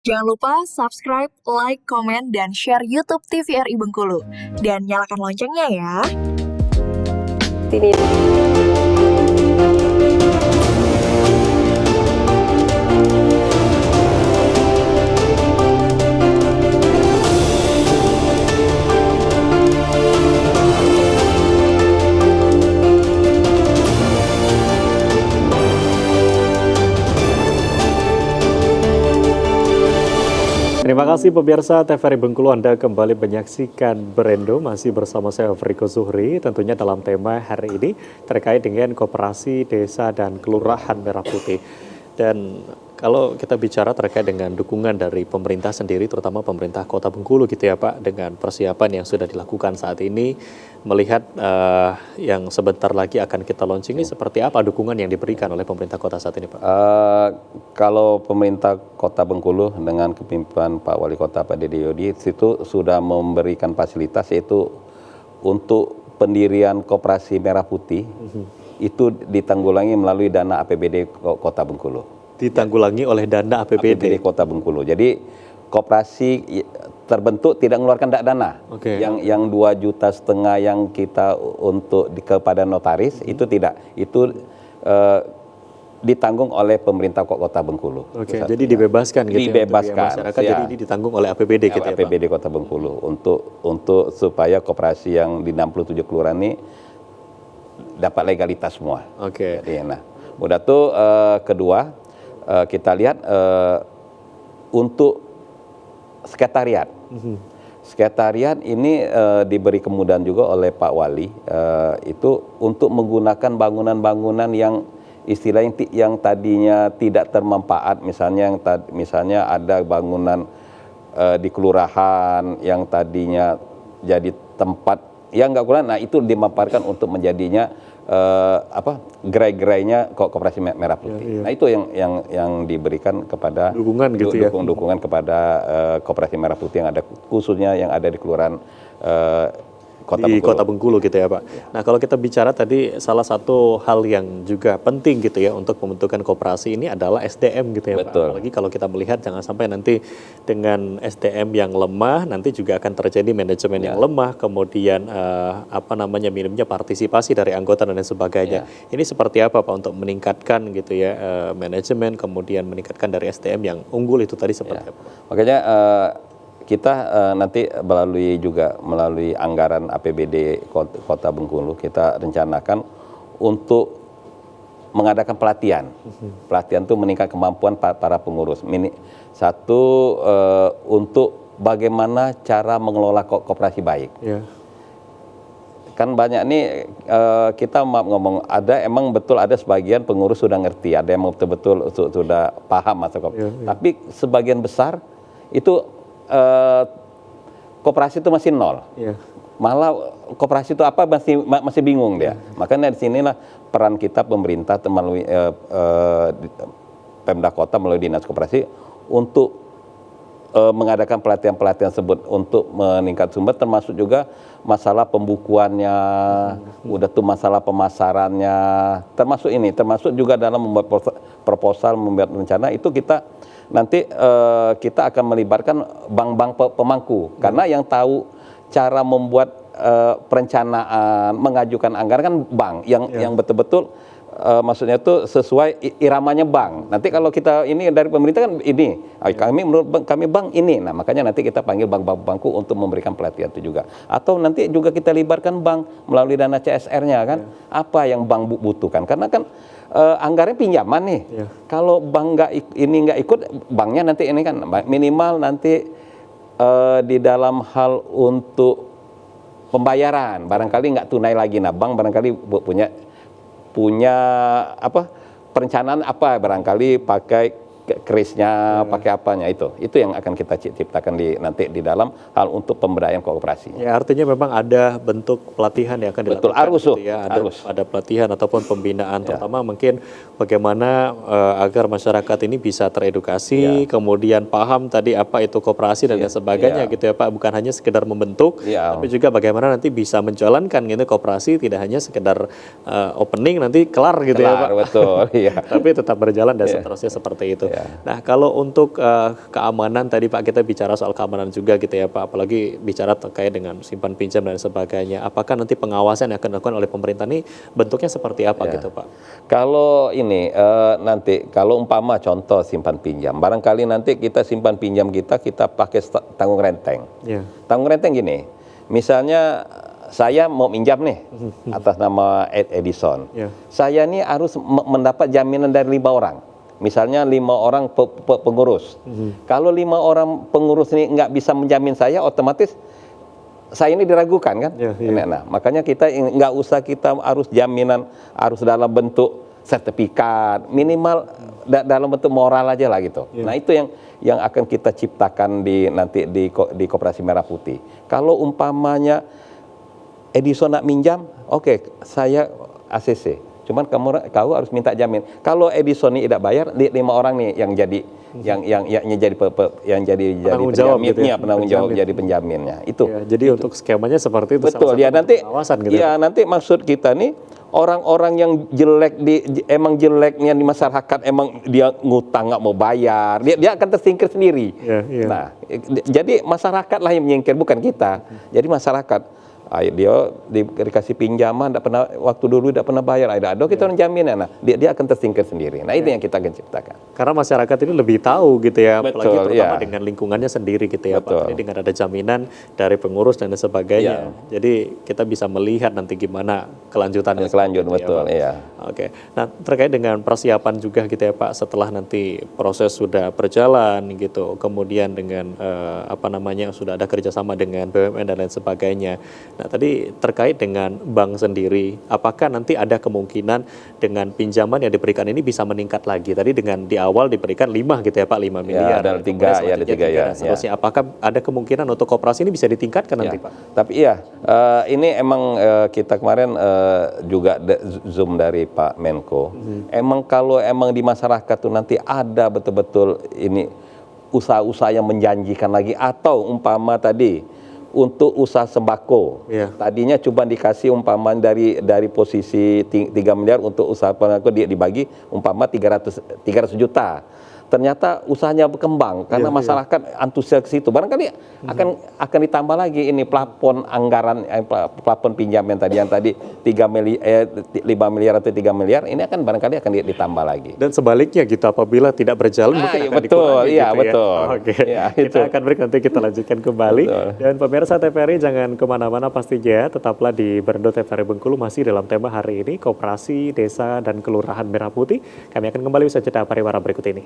Jangan lupa subscribe, like, komen, dan share YouTube TVRI Bengkulu. Dan nyalakan loncengnya ya. Terima kasih pemirsa TVRI Bengkulu, Anda kembali menyaksikan Berendo, masih bersama saya Friko Zuhri, tentunya dalam tema hari ini terkait dengan Koperasi Desa dan Kelurahan Merah Putih. Dan kalau kita bicara terkait dengan dukungan dari pemerintah sendiri, terutama pemerintah Kota Bengkulu gitu ya Pak, dengan persiapan yang sudah dilakukan saat ini, melihat yang sebentar lagi akan kita launching ini, seperti apa dukungan yang diberikan oleh pemerintah kota saat ini Pak? Kalau pemerintah Kota Bengkulu dengan kepemimpinan Pak Wali Kota Pak Dede Yodi itu sudah memberikan fasilitas, yaitu untuk pendirian Koperasi Merah Putih itu ditanggulangi melalui dana APBD Kota Bengkulu. Ditanggulangi oleh dana APBD Kota Bengkulu. Jadi koperasi terbentuk tidak mengeluarkan dana. Oke. Yang 2,5 juta yang kita untuk kepada notaris itu tidak. Itu ditanggung oleh pemerintah Kota Bengkulu. Oke, jadi dibebaskan gitu dibebaskan, ya masyarakat. Jadi ini ditanggung oleh APBD gitu ya Pak? APBD Kota Bengkulu untuk supaya koperasi yang di 67 kelurahan ini dapat legalitas semua. Oke. Jadi, nah, udah tuh kedua kita lihat untuk sekretariat. Sekretariat ini diberi kemudahan juga oleh Pak Wali itu untuk menggunakan bangunan-bangunan yang istilahnya yang tadinya tidak termanfaat, misalnya ada bangunan di kelurahan yang tadinya jadi tempat yang nggak kurang, nah itu dimanfaatkan untuk menjadinya gerai-gerainya Koperasi Merah Putih. Ya. Nah itu yang diberikan kepada Dukungan gitu ya. Dukungan kepada Koperasi Merah Putih yang ada, khususnya yang ada di kelurahan Kota Bengkulu gitu ya Pak. Nah kalau kita bicara tadi, salah satu hal yang juga penting gitu ya untuk pembentukan koperasi ini adalah SDM gitu ya Pak. Betul. Apalagi kalau kita melihat jangan sampai nanti dengan SDM yang lemah nanti juga akan terjadi manajemen yang lemah, kemudian minimnya partisipasi dari anggota dan lain sebagainya. Ini seperti apa Pak untuk meningkatkan gitu ya manajemen, kemudian meningkatkan dari SDM yang unggul itu tadi seperti apa? Makanya kita nanti melalui anggaran APBD Kota Bengkulu, kita rencanakan untuk mengadakan pelatihan. Pelatihan itu meningkat kemampuan para pengurus. Satu, untuk bagaimana cara mengelola koperasi baik. Yeah. Kan banyak nih kita ngomong, emang betul ada sebagian pengurus sudah ngerti, ada yang betul-betul sudah paham masuk koperasi. Tapi sebagian besar itu koperasi itu masih nol. Malah koperasi itu apa masih bingung dia. Makanya di sinilah peran kita pemerintah melalui Pemda Kota melalui Dinas Koperasi untuk mengadakan pelatihan-pelatihan tersebut untuk meningkat sumber, termasuk juga masalah pembukuannya, udah tuh masalah pemasarannya, termasuk juga dalam membuat proposal, membuat rencana itu nanti kita akan melibatkan bank-bank pemangku, karena yang tahu cara membuat perencanaan, mengajukan anggaran kan bank yang betul-betul maksudnya itu sesuai iramanya bank. Nanti kalau kita ini dari pemerintah kan ini, menurut kami bank ini, nah makanya nanti kita panggil bank-bank untuk memberikan pelatihan itu juga. Atau nanti juga kita libatkan bank melalui dana CSR-nya kan, apa yang bank butuhkan, karena kan anggarannya pinjaman nih. Kalau bank nggak ikut, banknya nanti ini kan minimal nanti di dalam hal untuk pembayaran barangkali nggak tunai lagi. Nah bank barangkali punya perencanaan barangkali pakai kerisnya, pakai apanya, itu yang akan kita ciptakan nanti di dalam hal untuk pemberdayaan koperasi. Ya, artinya memang ada bentuk pelatihan yang akan dilakukan. Betul, Ada pelatihan ataupun pembinaan, terutama mungkin bagaimana agar masyarakat ini bisa teredukasi, kemudian paham tadi apa itu koperasi dan lain sebagainya gitu ya Pak. Bukan hanya sekedar membentuk, tapi juga bagaimana nanti bisa menjalankan gitu koperasi, tidak hanya sekedar opening nanti kelar gitu ya Pak. Betul, tapi tetap berjalan dan seterusnya seperti itu. Iya. Nah, kalau untuk keamanan tadi Pak, kita bicara soal keamanan juga gitu ya Pak, apalagi bicara terkait dengan simpan pinjam dan sebagainya. Apakah nanti pengawasan yang akan dilakukan oleh pemerintah ini bentuknya seperti apa Ya. gitu Pak? Kalau ini nanti kalau umpama contoh simpan pinjam, barangkali nanti kita simpan pinjam kita pakai tanggung renteng. Ya. Tanggung renteng gini, misalnya saya mau minjam nih atas nama Edison. Ya. Saya nih harus mendapat jaminan dari 5 orang. Misalnya 5 orang pengurus. Kalau 5 orang pengurus ini nggak bisa menjamin saya, otomatis saya ini diragukan kan. Ya, ya. Nah, makanya kita nggak usah kita harus jaminan harus dalam bentuk sertifikat, minimal dalam bentuk moral aja lah gitu. Ya. Nah itu yang akan kita ciptakan nanti di Koperasi Merah Putih. Kalau umpamanya Edison nak minjam, oke, saya ACC. Cuman kau harus minta jamin. Kalau Edison ini tidak bayar, 5 orang nih yang jadi Penanggung jawab gitu ya, penanggung jawab penjamin. jadi penjaminnya. Itu. Ya, jadi untuk skemanya seperti itu. Betul. salah Ya satu nanti pengawasan gitu. ya nanti maksud kita nih orang-orang yang jelek emang jeleknya di masyarakat, emang dia ngutang nggak mau bayar, dia akan tersingkir sendiri. Ya, ya. Nah, jadi masyarakat lah yang menyingkir, bukan kita. Jadi masyarakat, dia dikasih pinjaman, waktu dulu tidak pernah bayar, ada kita orang jaminan, nah dia akan tersingkir sendiri. Nah itu yang kita akan ciptakan. Karena masyarakat ini lebih tahu gitu ya, apalagi Betul, terutama ya. dengan lingkungannya sendiri gitu ya Betul. Pak. Jadi dengan ada jaminan dari pengurus dan sebagainya. Jadi kita bisa melihat nanti gimana kelanjutannya. Kelanjut, seperti itu betul, ya, Pak. iya. Oke. Nah, terkait dengan persiapan juga gitu ya Pak, setelah nanti proses sudah berjalan gitu, kemudian dengan sudah ada kerjasama dengan BUMN dan lain sebagainya. Nah, tadi terkait dengan bank sendiri, apakah nanti ada kemungkinan dengan pinjaman yang diberikan ini bisa meningkat lagi? Tadi dengan di awal diberikan 5 gitu ya Pak, 5 miliar. ada Kemudian 3, ya, ada selanjutnya 3 ya. dan seterusnya. Apakah ada kemungkinan untuk koperasi ini bisa ditingkatkan nanti Ya. Pak? Tapi iya, ini emang kita kemarin juga Zoom dari Pak Menko. Emang kalau emang di masyarakat tuh nanti ada betul-betul ini usaha-usaha yang menjanjikan lagi, atau umpama tadi untuk usaha sembako. Iya. Tadinya cuma dikasih umpama dari posisi 3 miliar untuk usaha sembako, dia dibagi umpama 300 juta. Ternyata usahanya berkembang karena masyarakat antusias ke situ. Barangkali akan ditambah lagi ini plafon anggaran, plafon pinjaman tadi yang tadi 5 miliar atau 3 miliar, ini akan barangkali akan ditambah lagi. Dan sebaliknya gitu, apabila tidak berjalan mungkin akan betul, dikurangi iya, gitu betul. ya. Oke, Ya, kita itu. akan break, nanti kita lanjutkan kembali. Betul. Dan pemirsa TVRI jangan kemana-mana pastinya, tetaplah di Berndo TVRI Bengkulu, masih dalam tema hari ini, Koperasi Desa dan Kelurahan Merah Putih. Kami akan kembali usaha jeda pariwara berikut ini.